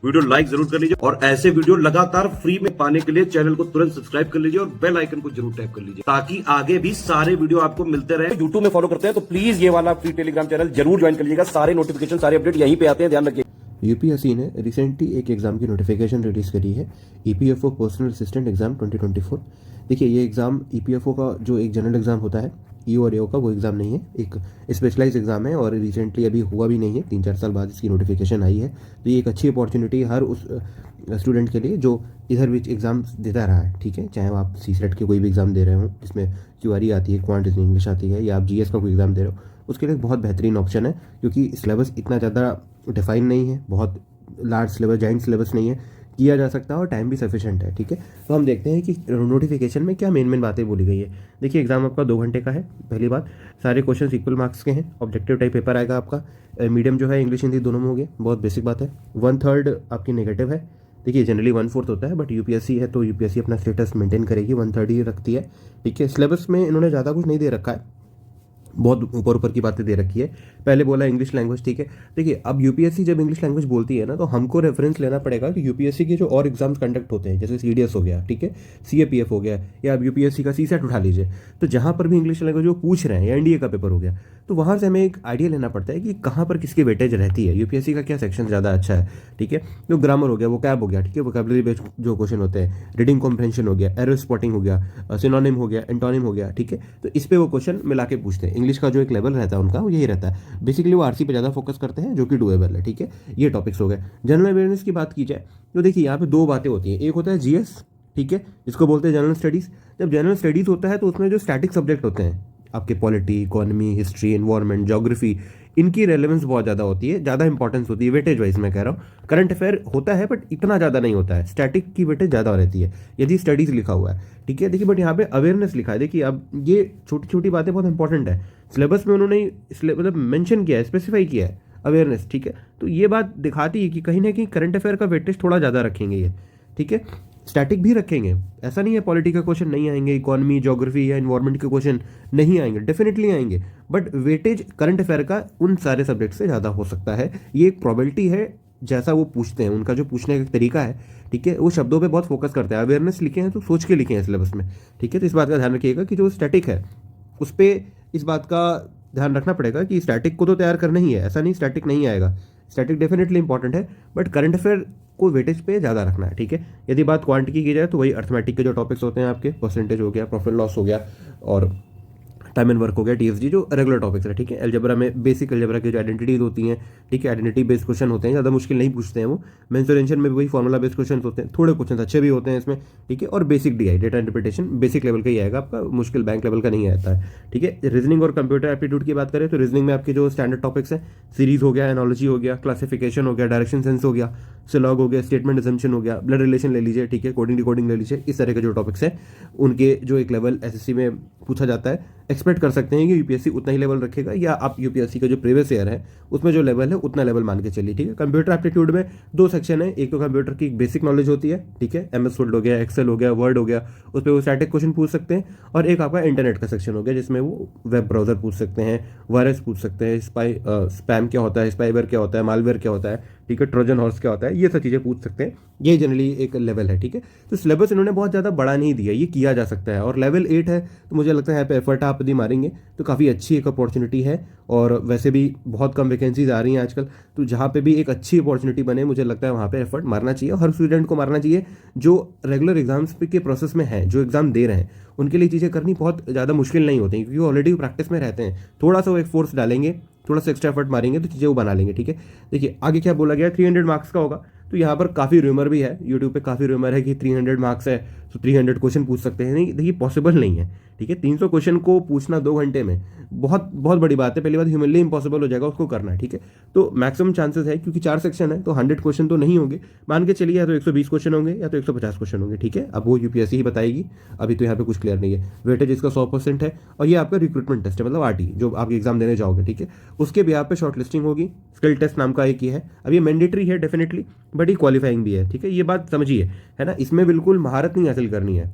Video like जरूर कर लीजिए और ऐसे वीडियो लगातार फ्री में पाने के लिए चैनल को तुरंत सब्सक्राइब कर लीजिए और बेल आइकन को जरूर टैप कर लीजिए ताकि आगे भी सारे वीडियो आपको मिलते रहे। यूट्यूब में फॉलो करते हैं तो प्लीज ये वाला फ्री टेलीग्राम चैनल जरूर ज्वाइन कर लीजिएगा। सारे नोटिफिकेशन सारे अपडेट यहीं पे आते हैं, ध्यान रखिए। यूपीएससी ने रिसेंटली एक एग्ज़ाम की नोटिफिकेशन रिलीज़ करी है, ईपीएफओ पर्सनल असिस्टेंट एग्ज़ाम 2024। देखिए, ये एग्ज़ाम ईपीएफओ का जो एक जनरल एग्ज़ाम होता है ईओ और एओ का, वो एग्ज़ाम नहीं है, एक स्पेशलाइज एग्ज़ाम है और रिसेंटली अभी हुआ भी नहीं है, 3-4 साल बाद इसकी नोटिफिकेशन आई है। तो ये एक अच्छी अपॉर्चुनिटी हर उस स्टूडेंट के लिए जो इधर भी एग्ज़ाम देता रहा है, ठीक है। चाहे आप सीसेट के कोई भी एग्ज़ाम दे रहे हो जिसमें क्यूआरई आती है, क्वांट रीजनिंग इंग्लिश आती है, या आप जीएस का कोई एग्ज़ाम दे रहे हो, उसके लिए बहुत बेहतरीन ऑप्शन है क्योंकि सिलेबस इतना ज़्यादा डिफाइन नहीं है, बहुत लार्ज सिलेबस, जाइंट सिलेबस नहीं है, किया जा सकता है और टाइम भी सफिशिएंट है, ठीक है। तो हम देखते हैं कि नोटिफिकेशन में क्या मेन बातें बोली गई है। देखिए, एग्जाम आपका 2 घंटे का है। पहली बात, सारे क्वेश्चन इक्वल मार्क्स के हैं, ऑब्जेक्टिव टाइप पेपर आएगा आपका। मीडियम जो है इंग्लिश हिंदी दोनों में हो गया, बहुत बेसिक बात है। 1/3 आपकी नेगेटिव है। देखिए, जनरली 1/4 होता है, बट यूपीएससी है तो यूपीएससी अपना स्टेटस मेंटेन करेगी, 1/3 ही रखती है, ठीक है। सिलेबस में इन्होंने ज़्यादा कुछ नहीं दे रखा है, बहुत ऊपर की बातें दे रखी है। पहले बोला इंग्लिश लैंग्वेज, ठीक है। देखिए, अब यूपीएससी जब इंग्लिश लैंग्वेज बोलती है ना, तो हमको रेफरेंस लेना पड़ेगा कि यूपीएससी के जो और एग्जाम्स कंडक्ट होते हैं, जैसे सीडीएस हो गया, ठीक है, सीएपीएफ हो गया, या अब यूपीएससी का सीसेट उठा लीजिए, तो जहाँ पर भी इंग्लिश लैंग्वेज वो पूछ रहे हैं, या एनडीए का पेपर हो गया, तो वहाँ से हमें एक आइडिया लेना पड़ता है कि कहाँ पर किसकी वेटेज रहती है, यूपीएससी का क्या सेक्शन ज़्यादा अच्छा है, ठीक है। तो ग्रामर हो गया, वोकैब हो गया, ठीक है, वोकैबुलरी बेस्ड जो क्वेश्चन होते हैं, रीडिंग कॉम्प्रहेंशन हो गया, एरर स्पॉटिंग हो गया, सिनोनिम हो गया, एंटोनिम हो गया, ठीक है। तो इस पे वो क्वेश्चन मिला के पूछते हैं। इंग्लिश का जो एक लेवल रहता है उनका, वो यही रहता है। बेसिकली वो आरसी पे ज़्यादा फोकस करते हैं, जो कि डुएबल है, ठीक है। ये टॉपिक्स हो गए। जनरल अवेयरनेस की बात की जाए तो देखिए, यहाँ पे 2 बातें होती हैं। एक होता है जीएस, ठीक है, जिसको बोलते हैं जनरल स्टडीज़। जब जनरल स्टडीज़ होता है तो उसमें जो स्टैटिक सब्जेक्ट होते हैं, आपके polity, economy, history, environment, geography, इनकी रेलेवेंस बहुत ज़्यादा होती है, ज़्यादा इंपॉर्टेंस होती है, वेटेज वाइज मैं कह रहा हूँ। करंट अफेयर होता है बट इतना ज़्यादा नहीं होता है, स्टैटिक की वेटेज ज़्यादा रहती है यदि स्टडीज़ लिखा हुआ है, ठीक है। देखिए, बट यहाँ पे अवेयरनेस लिखा है। देखिए, अब ये छोटी छोटी बातें बहुत इंपॉर्टेंट है, सिलेबस में उन्होंने मतलब मेंशन किया है, स्पेसिफाई किया है अवेयरनेस, ठीक है। तो ये बात दिखाती है कि कहीं ना कहीं करंट अफेयर का वेटेज थोड़ा ज़्यादा रखेंगे ये, ठीक है। स्टैटिक भी रखेंगे, ऐसा नहीं है पॉलिटी के क्वेश्चन नहीं आएंगे, इकोनॉमी, ज्योग्राफी या इन्वायरमेंट के क्वेश्चन नहीं आएंगे, डेफिनेटली आएंगे, बट वेटेज करंट अफेयर का उन सारे सब्जेक्ट से ज़्यादा हो सकता है। ये एक प्रोबेबिलिटी है, जैसा वो पूछते हैं, उनका जो पूछने का तरीका है, ठीक है, वो शब्दों पे बहुत फोकस करता है। अवेयरनेस लिखे हैं तो सोच के लिखे हैं सिलेबस में, ठीक है। तो इस बात का ध्यान रखिएगा कि जो स्टैटिक है उस पर इस बात का ध्यान रखना पड़ेगा कि स्टैटिक को तो तैयार करना ही है, ऐसा नहीं स्टैटिक नहीं आएगा, स्टैटिक डेफिनेटली इंपॉर्टेंट है, बट करंट अफेयर को वेटेज पे ज़्यादा रखना है, ठीक है। यदि बात क्वांट की जाए तो वही अर्थमेटिक के जो टॉपिक्स होते हैं आपके, परसेंटेज हो गया, प्रॉफिट लॉस हो गया, और टाइम एंड वर्क हो गया, टीएफजी, जो रेगुलर टॉपिक्स है, ठीक है। अलजेब्रा में बेसिक अलजेब्रा की जो आइडेंटिटीज होती हैं, ठीक है, आइडेंटिटी बेस्ड क्वेश्चन होते हैं, ज़्यादा मुश्किल नहीं पूछते हैं वो। मेंसुरेशन में भी वही फॉर्मूला बेस्ड क्वेश्चन होते हैं, थोड़े क्वेश्चन अच्छे भी होते हैं इसमें, ठीक है। और basic DI, data interpretation, basic level का ही आएगा आपका, मुश्किल बैंक लेवल का नहीं आता है, ठीक है। रीजनिंग और कंप्यूटर एप्टीट्यूड की बात करें तो रीजनिंग में आपके जो स्टैंडर्ड टॉपिक्स हैं, सीरीज हो गया, एनोलॉजी हो गया, क्लासिफिकेशन हो गया, डायरेक्शन सेंस हो गया, सिलॉग हो गया, स्टेटमेंट असम्पशन हो गया, ब्लड रिलेशन ले लीजिए, ठीक है, कोडिंग डिकोडिंग ले लीजिए, इस तरह के जो टॉपिक्स हैं उनके जो एक लेवल एसएससी में पूछा जाता है, एक्सपेक्ट कर सकते हैं कि यूपीएससी उतना ही लेवल रखेगा, या आप यूपीएससी का जो प्रीवियस ईयर है उसमें जो लेवल है उतना लेवल मान के चलिए, ठीक है। कंप्यूटर एप्टीट्यूड में 2 सेक्शन है, एक तो कंप्यूटर की बेसिक नॉलेज होती है, ठीक है, एमएस वर्ड हो गया, एक्सेल हो गया, वर्ड हो गया, उस पर वो स्टैटिक क्वेश्चन पूछ सकते हैं, और एक आपका इंटरनेट का सेक्शन हो गया जिसमें वो वेब ब्राउजर पूछ सकते हैं, वायरस पूछ सकते हैं, स्पैम क्या होता है, स्पाईवेयर क्या होता है, मालवेयर क्या होता है, ठीक है, ट्रोजन हॉर्स क्या होता है, ये सब चीज़ें पूछ सकते हैं। ये जनरली एक लेवल है, ठीक है। तो सिलेबस इन्होंने बहुत ज़्यादा बड़ा नहीं दिया, ये किया जा सकता है, और लेवल 8 है तो मुझे लगता है यहाँ पे एफर्ट आप यदि मारेंगे तो काफ़ी अच्छी एक अपॉर्चुनिटी है, और वैसे भी बहुत कम वैकेंसीज आ रही हैं आजकल, तो जहाँ पे भी एक अच्छी अपॉर्चुनिटी बने, मुझे लगता है वहाँ पे एफर्ट मारना चाहिए, हर स्टूडेंट को मारना चाहिए जो रेगुलर एग्जाम्स के प्रोसेस में है, जो एग्जाम दे रहे हैं, उनके लिए चीज़ें करनी बहुत ज़्यादा मुश्किल नहीं होती क्योंकि वो ऑलरेडी प्रैक्टिस में रहते हैं। थोड़ा सा वो एक फोर्स डालेंगे, थोड़ा सा एक्स्ट्रा एफर्ट मारेंगे तो चीज़ें वो बना लेंगे, ठीक है। देखिए, आगे क्या बोला गया, 300 मार्क्स का होगा, तो यहाँ पर काफ़ी रूमर भी है, यूट्यूब पे काफ़ी रूमर है कि 300 मार्क्स है तो 300 क्वेश्चन पूछ सकते हैं। नहीं, देखिए पॉसिबल नहीं है, ठीक है। 300 क्वेश्चन को पूछना 2 घंटे में बहुत बहुत बड़ी बात है। पहली बात, ह्यूमनली इंपॉसिबल हो जाएगा उसको करना, ठीक है। तो मैक्सिमम चांसेस है, क्योंकि 4 सेक्शन है तो 100 क्वेश्चन तो नहीं होंगे, मान के चलिए, या तो 120 क्वेश्चन होंगे या तो 150 क्वेश्चन होंगे, ठीक है। अब वो यूपीएससी ही बताएगी, अभी तो यहाँ पे कुछ क्लियर नहीं है। वेटेज इसका 100% है, और ये आपका रिक्रूटमेंट टेस्ट है, मतलब आरटी, जो आप एग्जाम देने जाओगे, ठीक है, उसके भी आप पे शॉर्ट लिस्टिंग होगी। स्किल टेस्ट नाम का एक ही है, अब ये मैंडेटरी है डेफिनेटली, बट ये क्वालिफाइंग भी है, ठीक है। ये बात समझिए, है ना, इसमें बिल्कुल महारत नहीं हासिल करनी है,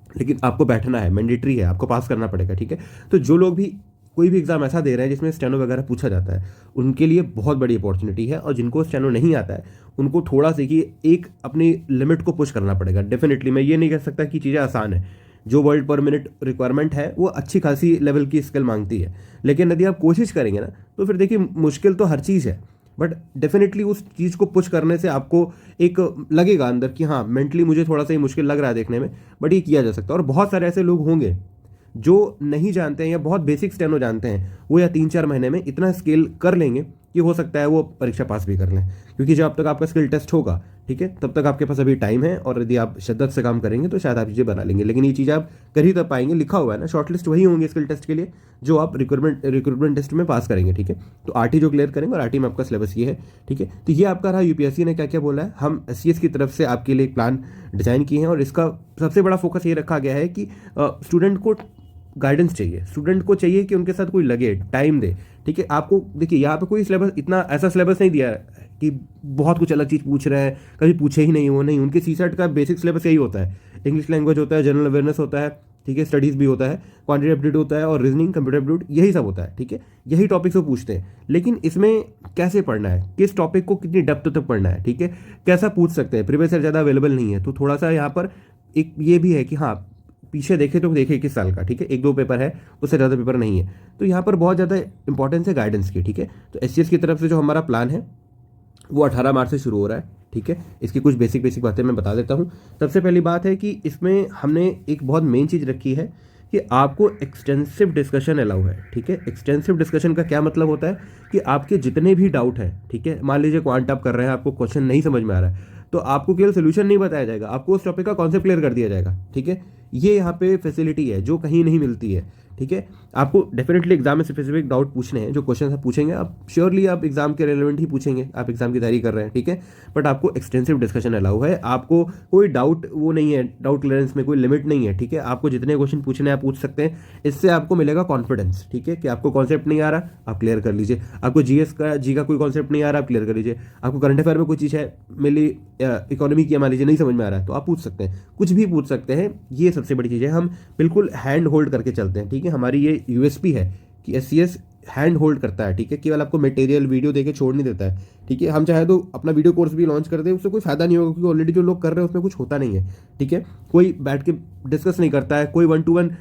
लेकिन आपको बैठना है, मैंडेटरी है, आपको पास करना पड़ेगा, ठीक है। तो जो लोग भी कोई भी एग्जाम ऐसा दे रहे हैं जिसमें स्टेनो वगैरह पूछा जाता है, उनके लिए बहुत बड़ी अपॉर्चुनिटी है। और जिनको स्टेनो नहीं आता है उनको थोड़ा सा कि एक अपनी लिमिट को पुश करना पड़ेगा। डेफिनेटली मैं ये नहीं कह सकता कि चीज़ें आसान है, जो वर्ड पर मिनट रिक्वायरमेंट है वो अच्छी खासी लेवल की स्किल मांगती है, लेकिन यदि आप कोशिश करेंगे ना तो फिर देखिए मुश्किल तो हर चीज़ है, बट डेफिनेटली उस चीज़ को पुश करने से आपको एक लगेगा अंदर कि हाँ मेंटली मुझे थोड़ा सा ये मुश्किल लग रहा है देखने में, बट ये किया जा सकता है। और बहुत सारे ऐसे लोग होंगे जो नहीं जानते हैं या बहुत बेसिक स्टेनो जानते हैं, वो या 3-4 महीने में इतना स्किल कर लेंगे कि हो सकता है वो परीक्षा पास भी कर लें, क्योंकि जब तक आपका स्किल टेस्ट होगा, ठीक है, तब तक आपके पास अभी टाइम है। और यदि आप शिद्दत से काम करेंगे तो शायद आप चीज़ें बना लेंगे, लेकिन ये चीज़ आप कर ही तब पाएंगे। लिखा हुआ है ना, शॉर्टलिस्ट वही होंगे स्किल टेस्ट के लिए जो आप रिक्रूटमेंट टेस्ट में पास करेंगे, ठीक है। तो आरटी जो क्लियर करेंगे, और आरटी में आपका सिलेबस ये है, ठीक है। तो ये आपका रहा यूपीएससी ने क्या क्या बोला है। हम एससीएस की तरफ से आपके लिए एक प्लान डिजाइन किए हैं, और इसका सबसे बड़ा फोकस ये रखा गया है कि स्टूडेंट को गाइडेंस चाहिए, स्टूडेंट को चाहिए कि उनके साथ कोई लगे, टाइम दे, ठीक है। आपको देखिए यहाँ पे कोई सिलेबस, इतना ऐसा सिलेबस नहीं दिया है कि बहुत कुछ अलग चीज़ पूछ रहे हैं, कभी पूछे ही नहीं, वो नहीं। उनके सीसेट का बेसिक सिलेबस यही होता है, इंग्लिश लैंग्वेज होता है, जनरल अवेयरनेस होता है, ठीक है, स्टडीज़ भी होता है, क्वांटिटेटिव एप्टीट्यूड होता है, और रीजनिंग, कंप्यूटर एप्टीट्यूड, यही सब होता है, ठीक है। यही टॉपिक्स वो पूछते हैं, लेकिन इसमें कैसे पढ़ना है, किस टॉपिक को कितनी डेप्थ तक पढ़ना है, ठीक है, कैसा पूछ सकते हैं, प्रीवियस ईयर ज़्यादा अवेलेबल नहीं है। तो थोड़ा सा यहाँ पर एक ये भी है कि हाँ पीछे देखे तो देखे 21 साल का, ठीक है, 1-2 पेपर है, उससे ज़्यादा पेपर नहीं है। तो यहाँ पर बहुत ज़्यादा इंपॉर्टेंस है गाइडेंस की, ठीक है। तो एससीएस की तरफ से जो हमारा प्लान है वो 18 मार्च से शुरू हो रहा है, ठीक है। इसकी कुछ बेसिक बातें मैं बता देता हूँ। सबसे पहली बात है कि इसमें हमने एक बहुत मेन चीज़ रखी है कि आपको एक्सटेंसिव डिस्कशन अलाउ है, ठीक है। एक्सटेंसिव डिस्कशन का क्या मतलब होता है कि आपके जितने भी डाउट हैं, ठीक है, मान लीजिए क्वांट आप कर रहे हैं, आपको क्वेश्चन नहीं समझ में आ रहा है, तो आपको केवल सोल्यूशन नहीं बताया जाएगा, आपको उस टॉपिक का कॉन्सेप्ट क्लियर कर दिया जाएगा, ठीक है। ये यहाँ पे फैसिलिटी है जो कहीं नहीं मिलती है, ठीक है। आपको डेफिनेटली एग्जाम में स्पेसिफिक डाउट पूछने हैं, जो क्वेश्चन आप पूछेंगे आप श्योरली आप एग्जाम के रेलेवेंट ही पूछेंगे, आप एग्जाम की तैयारी कर रहे हैं, ठीक है। बट आपको एक्सटेंसिव डिस्कशन अलाउ है, आपको कोई डाउट वो नहीं है, डाउट क्लियरेंस में कोई लिमिट नहीं है, ठीक है। आपको जितने क्वेश्चन पूछने हैं आप पूछ सकते हैं, इससे आपको मिलेगा कॉन्फिडेंस, ठीक है, कि आपको कॉन्सेप्ट नहीं आ रहा आप क्लियर कर लीजिए, आपको जी का कोई कॉन्सेप्ट नहीं आ रहा आप क्लियर कर लीजिए, आपको करंट अफेयर में कोई चीज़ है, मेनली इकोनॉमी की मान लीजिए नहीं समझ में आ रहा है, तो आप पूछ सकते हैं, कुछ भी पूछ सकते हैं। ये सबसे बड़ी चीज़ है, हम बिल्कुल हैंड होल्ड करके चलते हैं, ठीक है। हमारी ये यूएसपी है कि एससीएस हैंड होल्ड करता है, ठीक है, केवल आपको मटेरियल वीडियो देके छोड़ नहीं देता है, ठीक है। हम चाहे तो अपना वीडियो कोर्स भी लॉन्च कर दें, उससे कोई फायदा नहीं होगा, क्योंकि ऑलरेडी जो लोग कर रहे हैं उसमें कुछ होता नहीं है, ठीक है। कोई बैठ के डिस्कस नहीं करता है, कोई 1-to-1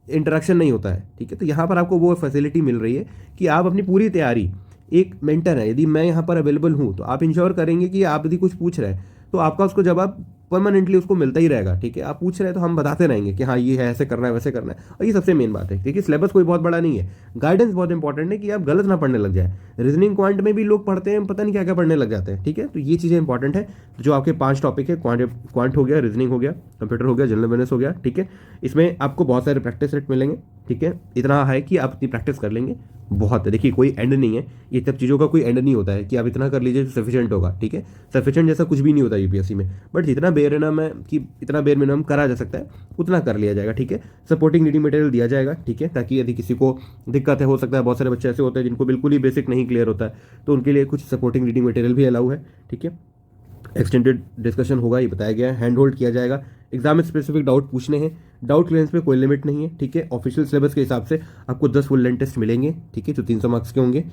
इंटरेक्शन नहीं होता है, ठीक है। तो यहाँ पर आपको वो फैसिलिटी मिल रही है कि आप अपनी पूरी तैयारी, एक मेंटर है, यदि मैं यहाँ पर अवेलेबल हूँ तो आप इंश्योर करेंगे कि आप यदि कुछ पूछ रहे हैं तो आपका उसको जवाब परमानेंटली उसको मिलता ही रहेगा, ठीक है। आप पूछ रहे हैं तो हम बताते रहेंगे कि हाँ ये है, ऐसे करना है, वैसे करना है। और ये सबसे मेन बात है, क्योंकि सिलेबस कोई बहुत बड़ा नहीं है, गाइडेंस बहुत इंपॉर्टेंट है कि आप गलत ना पढ़ने लग जाए। रीजनिंग क्वांट में भी लोग पढ़ते हैं, पता नहीं क्या क्या पढ़ने लग जाते हैं, ठीक है। तो ये चीज़ें इंपॉर्टेंट है। जो आपके 5 टॉपिक है, क्वांट हो गया, रीजनिंग हो गया, कंप्यूटर हो गया, जनरल अवेयरनेस हो गया, ठीक है। इसमें आपको बहुत सारे प्रैक्टिस सेट मिलेंगे, ठीक है। इतना है कि आप इतनी प्रैक्टिस कर लेंगे बहुत है। देखिए कोई एंड नहीं है, ये सब चीज़ों का कोई एंड नहीं होता है कि आप इतना कर लीजिए सफिशिएंट होगा, ठीक है। सफिशिएंट जैसा कुछ भी नहीं होता यूपीएससी में, बट जितना बेर मिनिमम है कि इतना बेर मिनिमम करा जा सकता है उतना कर लिया जाएगा, ठीक है। सपोर्टिंग रीडिंग मटेरियल दिया जाएगा, ठीक है, ताकि यदि किसी को दिक्कत है, हो सकता है बहुत सारे बच्चे ऐसे होते हैं जिनको बिल्कुल ही बेसिक नहीं क्लियर होता है, तो उनके लिए कुछ सपोर्टिंग रीडिंग मटेरियल भी अलाउ है, ठीक है। एक्सटेंडेड डिस्कशन होगा, ये बताया गया है, हैंड होल्ड किया जाएगा। एग्जाम में स्पेसिफिक डाउट पूछने हैं, डाउट क्लियरेंस पे कोई लिमिट नहीं है, ठीक है। ऑफिशियल सिलेबस के हिसाब से आपको 10 फुल लेंथ टेस्ट मिलेंगे, ठीक है, जो 300 मार्क्स के होंगे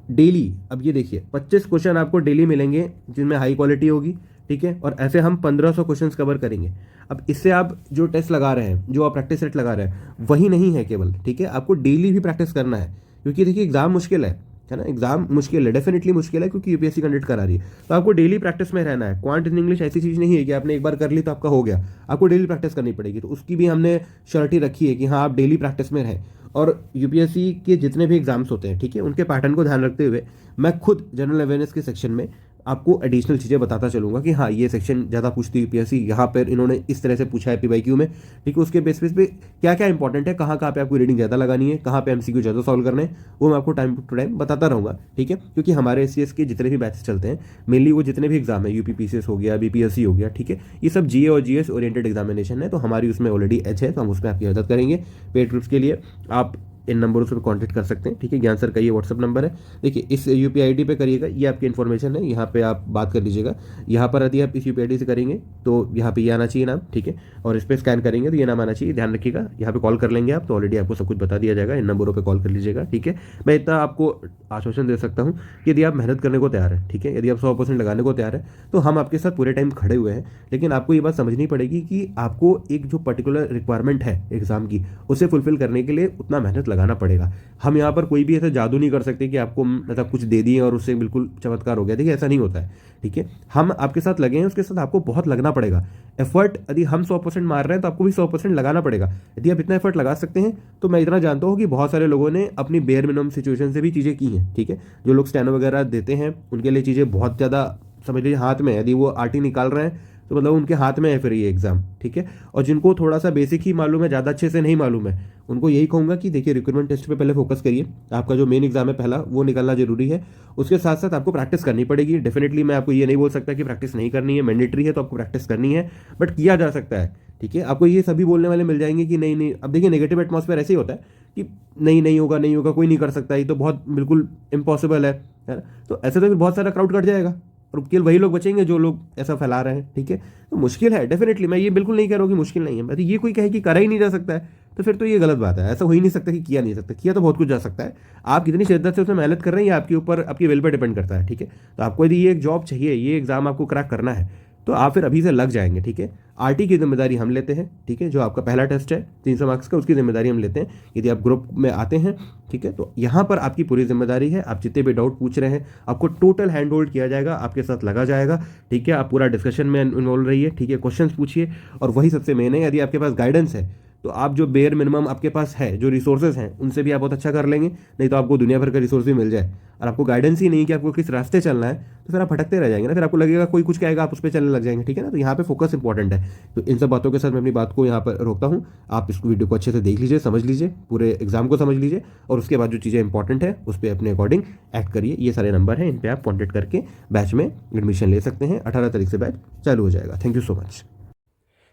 डेली। अब ये देखिए 25 क्वेश्चन आपको डेली मिलेंगे जिनमें हाई क्वालिटी होगी, ठीक है। और ऐसे हम 1500 क्वेश्चन कवर करेंगे। अब इससे आप जो टेस्ट लगा रहे हैं, जो आप प्रैक्टिस सेट लगा रहे हैं, वही नहीं है केवल, ठीक है, आपको डेली भी प्रैक्टिस करना है, क्योंकि देखिए एग्जाम मुश्किल है ना, एग्जाम मुश्किल है, डेफिनेटली मुश्किल है, क्योंकि यूपीएससी कंडक्ट करा रही है। तो आपको डेली प्रैक्टिस में रहना है। क्वांट इन इंग्लिश ऐसी चीज़ नहीं है कि आपने एक बार कर ली तो आपका हो गया, आपको डेली प्रैक्टिस करनी पड़ेगी। तो उसकी भी हमने श्योरिटी रखी है कि हाँ आप डेली प्रैक्टिस में रहें। और यूपीएससी के जितने भी एग्जाम्स होते हैं, ठीक है, उनके पैटर्न को ध्यान रखते हुए मैं खुद जनरल अवेयरनेस के सेक्शन में आपको एडिशनल चीज़ें बताता चलूँगा कि हाँ ये सेक्शन ज़्यादा पूछती है यूपीएससी, यहाँ पर इन्होंने इस तरह से पूछा है पीवाईक्यू में, ठीक है। उसके बेसिस पे क्या क्या इंपॉर्टेंट है, कहाँ पे आपको रीडिंग ज़्यादा लगानी है, कहाँ पे एमसीक्यू ज़्यादा सॉल्व करने हैं, वो मैं आपको टाइम टू टाइम बताता रहूँगा, ठीक है। क्योंकि हमारे एससीएस के जितने भी बैचेस चलते हैं, मेनली वो जितने भी एग्जाम है, यूपीपीसीएस हो गया, बीपीएससी हो गया, ठीक है, ये सब जीए और जीएस ओरिएंटेड एग्जामिनेशन है। तो हमारी उसमें ऑलरेडी एच है, तो हम उसमें आपकी मदद करेंगे। पेड ग्रुप्स के लिए आप इन नंबरों से कॉन्टैक्ट कर सकते हैं, ठीक है। ज्ञान सर का ये व्हाट्सअप नंबर है। देखिए इस यूपीआई आईडी पे करिएगा, ये आपकी इन्फॉर्मेशन है, यहाँ पे आप बात कर लीजिएगा। यहाँ पर यदि आप इस यूपीआई आईडी से करेंगे तो यहाँ पे ये आना चाहिए नाम, ठीक है, और इस पर स्कैन करेंगे तो ये नाम आना चाहिए, ध्यान रखिएगा। यहाँ पे कॉल कर लेंगे आप तो ऑलरेडी आपको सब कुछ बता दिया जाएगा, इन नंबरों पर कॉल कर लीजिएगा, ठीक है। मैं इतना आपको आश्वासन दे सकता हूँ कि यदि आप मेहनत करने को तैयार है, ठीक है, यदि आप 100% लगाने को तैयार है तो हम आपके साथ पूरे टाइम खड़े हुए हैं। लेकिन आपको ये बात समझनी पड़ेगी कि आपको एक जो पर्टिकुलर रिक्वायरमेंट है एग्जाम की, उसे फुलफिल करने के लिए उतना मेहनत लगाना पड़ेगा। हम यहाँ पर कोई भी ऐसा जादू नहीं कर सकते कि आपको मतलब कुछ दे दिए और उससे बिल्कुल चमत्कार हो गया, देखिए ऐसा नहीं होता है, ठीक है। हम आपके साथ लगे हैं, उसके साथ आपको बहुत लगना पड़ेगा एफर्ट। यदि हम 100% मार रहे हैं तो आपको भी 100% लगाना पड़ेगा। यदि आप इतना एफर्ट लगा सकते हैं तो मैं इतना जानता हूँ कि बहुत सारे लोगों ने अपनी बेयर मिनिमम सिचुएशन से भी चीज़ें की हैं, ठीक है। जो लोग स्टेनो वगैरह देते हैं उनके लिए चीज़ें बहुत ज़्यादा समझ लीजिए हाथ में है। यदि वो आरटी निकाल रहे हैं तो मतलब उनके हाथ में है फिर ये एग्जाम, ठीक है। और जिनको थोड़ा सा बेसिक ही मालूम है, ज़्यादा अच्छे से नहीं मालूम है, उनको यही कहूँगा कि देखिए रिक्रूटमेंट टेस्ट पे पहले फोकस करिए। आपका जो मेन एग्जाम है पहला वो निकलना जरूरी है। उसके साथ साथ आपको प्रैक्टिस करनी पड़ेगी डेफिनेटली। मैं आपको ये नहीं बोल सकता कि प्रैक्टिस नहीं करनी है, मैंडेटरी है तो आपको प्रैक्टिस करनी है, बट किया जा सकता है, ठीक है। आपको ये सभी बोलने वाले मिल जाएंगे कि नहीं नहीं। अब देखिए नेगेटिव एटमॉस्फेयर ऐसे ही होता है कि नहीं नहीं होगा, नहीं होगा, कोई नहीं कर सकता, ये तो बहुत बिल्कुल इम्पॉसिबल है ना। तो ऐसे तो फिर बहुत सारा क्राउड कट जाएगा और केवल वही लोग बचेंगे जो लोग ऐसा फैला रहे हैं, ठीक है। तो मुश्किल है डेफिनेटली, मैं ये बिल्कुल नहीं कह रहा हूँ कि मुश्किल नहीं है। मैं तो ये कोई कहे कि करा ही नहीं जा सकता है तो फिर तो ये गलत बात है। ऐसा हो ही नहीं सकता कि किया नहीं सकता, किया तो बहुत कुछ जा सकता है। आप कितनी शिद्दत से उसमें मेहनत कर रहे हैं ये आपके ऊपर, आपकी विल पर डिपेंड करता है, ठीक है। तो आपको यदि ये एक जॉब चाहिए, ये एग्जाम आपको क्रैक करना है तो आप फिर अभी से लग जाएंगे, ठीक है। आरटी की जिम्मेदारी हम लेते हैं, ठीक है। जो आपका पहला टेस्ट है 300 मार्क्स का, उसकी जिम्मेदारी हम लेते हैं। यदि आप ग्रुप में आते हैं, ठीक है, तो यहाँ पर आपकी पूरी जिम्मेदारी है। आप जितने भी डाउट पूछ रहे हैं आपको टोटल हैंड होल्ड किया जाएगा, आपके साथ लगा जाएगा, ठीक है। आप पूरा डिस्कशन में इन्वॉल्व रहिए, ठीक है, क्वेश्चंस पूछिए। और वही सबसे मेन है, यदि आपके पास गाइडेंस है तो आप जो बेयर मिनिमम आपके पास है, जो रिसोर्सेज हैं, उनसे भी आप बहुत अच्छा कर लेंगे। नहीं तो आपको दुनिया भर का रिसोर्स भी मिल जाए और आपको गाइडेंस ही नहीं कि आपको किस रास्ते चलना है तो फिर आप भटकते रह जाएंगे ना। फिर आपको लगेगा कोई कुछ कहेगा आप उस पर चलने लग जाएंगे, ठीक है ना। तो यहाँ पे फोकस इंपॉर्टेंट है। तो इन सब बातों के साथ मैं अपनी बात को यहाँ पर रोकता हूँ। आप इस वीडियो को अच्छे से देख लीजिए, समझ लीजिए, पूरे एग्जाम को समझ लीजिए और उसके बाद जो चीज़ें इंपॉर्टेंट है उस पर अपने अकॉर्डिंग एक्ट करिए। ये सारे नंबर हैं, इन पर आप कॉन्टैक्ट करके बैच में एडमिशन ले सकते हैं। 18 तारीख से बैच चालू हो जाएगा। Thank you so much.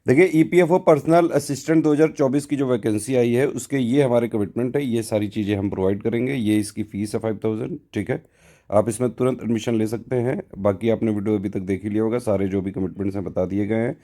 देखिए ईपीएफओ पर्सनल असिस्टेंट 2024 की जो वैकेंसी आई है उसके ये हमारे कमिटमेंट है, ये सारी चीज़ें हम प्रोवाइड करेंगे। ये इसकी फ़ीस है 5000, ठीक है। आप इसमें तुरंत एडमिशन ले सकते हैं। बाकी आपने वीडियो अभी तक देख ही लिया होगा, सारे जो भी कमिटमेंट्स हैं बता दिए गए हैं।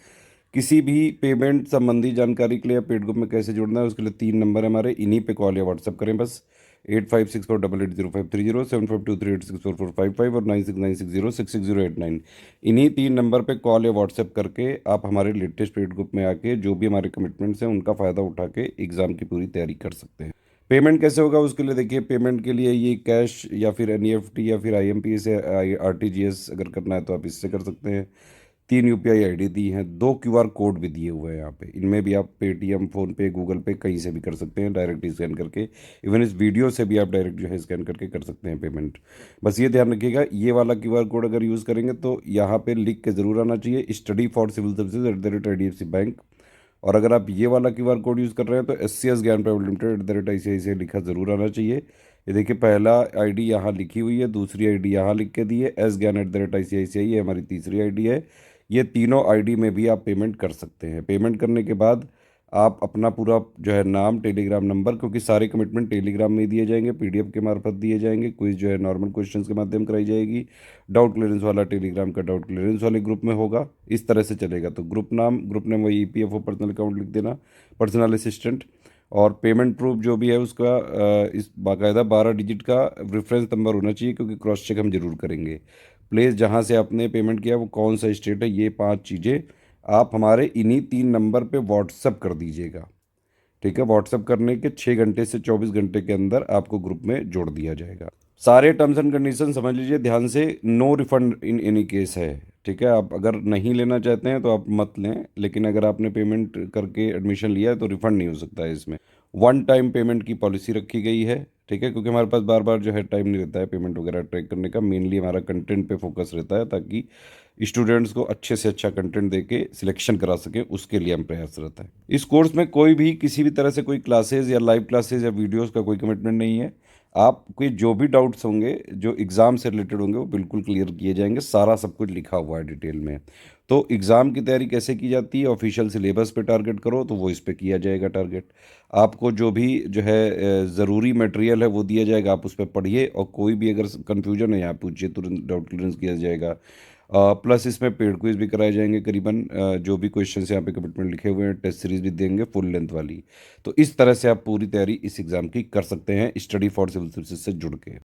किसी भी पेमेंट संबंधी जानकारी के लिए या पेड ग्रुप में कैसे जुड़ना है उसके लिए 3 नंबर है हमारे, इन्हीं पे कॉल या व्हाट्सअप करें बस। 8564880530, 7523864455 और 9696066089। इन्हीं 3 नंबर पे कॉल या व्हाट्सएप करके आप हमारे लेटेस्ट पेड ग्रुप में आके जो भी हमारे कमिटमेंट्स हैं उनका फ़ायदा उठा के एग्ज़ाम की पूरी तैयारी कर सकते हैं। पेमेंट कैसे होगा उसके लिए देखिए, पेमेंट के लिए ये कैश या फिर एनईएफटी या फिर आईएमपीएस या आरटीजीएस अगर करना है तो आप इससे कर सकते हैं। 3 यूपीआई आईडी दी हैं, 2 क्यूआर कोड भी दिए हुए हैं यहाँ पे। इनमें भी आप पेटीएम, फ़ोनपे, गूगल पे कहीं से भी कर सकते हैं डायरेक्ट स्कैन करके। इवन इस वीडियो से भी आप डायरेक्ट जो है स्कैन करके कर सकते हैं पेमेंट। बस ये ध्यान रखिएगा, ये वाला क्यूआर कोड अगर यूज़ करेंगे तो यहाँ पे लिख के ज़रूर आना चाहिए study for civil services @IDFC bank. और अगर आप ये वाला क्यूआर कोड यूज़ कर रहे हैं तो SCS ज्ञान प्राइवेट लिमिटेड @ICICI लिखा ज़रूर आना चाहिए। ये देखिए पहला आईडी यहाँ लिखी हुई है, दूसरी आईडी यहाँ लिख के दी है, S ज्ञान @ICICI, ये हमारी तीसरी आईडी है। ये तीनों आईडी में भी आप पेमेंट कर सकते हैं। पेमेंट करने के बाद आप अपना पूरा जो है नाम, टेलीग्राम नंबर, क्योंकि सारे कमिटमेंट टेलीग्राम में ही दिए जाएंगे, पीडीएफ के मार्फत दिए जाएंगे। क्विज जो है नॉर्मल क्वेश्चंस के माध्यम कराई जाएगी। डाउट क्लियरेंस वाला टेलीग्राम का डाउट क्लियरेंस वाले ग्रुप में होगा। इस तरह से चलेगा। तो ग्रुप नेम वही ईपीएफओ पर्सनल अकाउंट लिख देना, पर्सनल असिस्टेंट। और पेमेंट प्रूफ जो भी है उसका इस बाकायदा 12 डिजिट का रेफरेंस नंबर होना चाहिए, क्योंकि क्रॉस चेक हम जरूर करेंगे। प्लेस जहाँ से आपने पेमेंट किया वो कौन सा स्टेट है, ये 5 चीज़ें आप हमारे इन्हीं 3 नंबर पे व्हाट्सअप कर दीजिएगा, ठीक है। व्हाट्सअप करने के 6 घंटे से 24 घंटे के अंदर आपको ग्रुप में जोड़ दिया जाएगा। सारे टर्म्स एंड कंडीशन समझ लीजिए ध्यान से। No refund in any case है, ठीक है। आप अगर नहीं लेना चाहते हैं तो आप मत लें, लेकिन अगर आपने पेमेंट करके एडमिशन लिया है तो रिफंड नहीं हो सकता है इसमें। 1 टाइम पेमेंट की पॉलिसी रखी गई है, ठीक है, क्योंकि हमारे पास बार बार जो है टाइम नहीं रहता है पेमेंट वगैरह ट्रैक करने का। मेनली हमारा कंटेंट पे फोकस रहता है ताकि स्टूडेंट्स को अच्छे से अच्छा कंटेंट देके सिलेक्शन करा सके, उसके लिए हम प्रयासरत हैं। इस कोर्स में कोई भी किसी भी तरह से कोई क्लासेज या लाइव क्लासेज या वीडियोस का कोई कमिटमेंट नहीं है। आपके जो भी डाउट्स होंगे जो एग्ज़ाम से रिलेटेड होंगे वो बिल्कुल क्लियर किए जाएंगे, सारा सब कुछ लिखा हुआ है डिटेल में। तो एग्ज़ाम की तैयारी कैसे की जाती है, ऑफिशियल सिलेबस पे टारगेट करो तो वो इस पे किया जाएगा टारगेट। आपको जो भी जो है ज़रूरी मटेरियल है वो दिया जाएगा, आप उस पर पढ़िए और कोई भी अगर कन्फ्यूजन है यहाँ पूछिए, तुरंत डाउट क्लियरेंस किया जाएगा। प्लस इसमें पेड क्विज भी कराए जाएंगे करीबन, जो भी क्वेश्चन यहाँ पे कमिटमेंट लिखे हुए हैं, टेस्ट सीरीज भी देंगे फुल लेंथ वाली। तो इस तरह से आप पूरी तैयारी इस एग्ज़ाम की कर सकते हैं स्टडी फॉर सिविल सर्विसेज से जुड़ के।